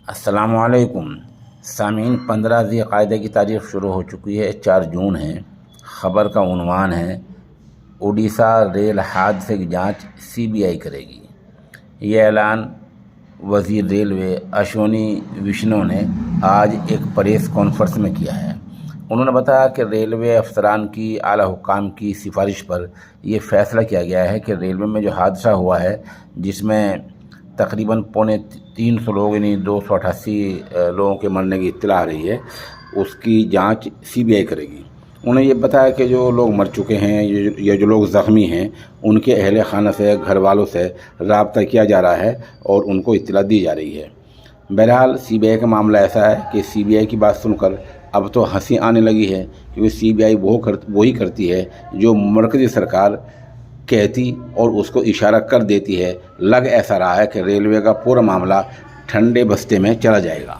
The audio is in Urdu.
السلام علیکم سامعین، 15 ذی قعدہ کی تاریخ شروع ہو چکی ہے، 4 جون ہے۔ خبر کا عنوان ہے اڈیشہ ریل حادثے کی جانچ CBI کرے گی۔ یہ اعلان وزیر ریلوے اشونی ویشنو نے آج ایک پریس کانفرنس میں کیا ہے۔ انہوں نے بتایا کہ ریلوے افسران کی اعلیٰ حکام کی سفارش پر یہ فیصلہ کیا گیا ہے کہ ریلوے میں جو حادثہ ہوا ہے، جس میں تقریباً 350 لوگ یعنی 288 لوگوں کے مرنے کی اطلاع آ رہی ہے، اس کی جانچ CBI کرے گی۔ انہوں نے یہ بتایا کہ جو لوگ مر چکے ہیں یا جو لوگ زخمی ہیں، ان کے اہل خانہ سے، گھر والوں سے رابطہ کیا جا رہا ہے اور ان کو اطلاع دی جا رہی ہے۔ بہرحال CBI کا معاملہ ایسا ہے کہ CBI کی بات سن کر اب تو ہنسی آنے لگی ہے، کیونکہ CBI وہی کرتی ہے جو مرکزی سرکار کہتی اور اس کو اشارہ کر دیتی ہے۔ لگ ایسا رہا ہے کہ ریلوے کا پورا معاملہ ٹھنڈے بستے میں چلا جائے گا۔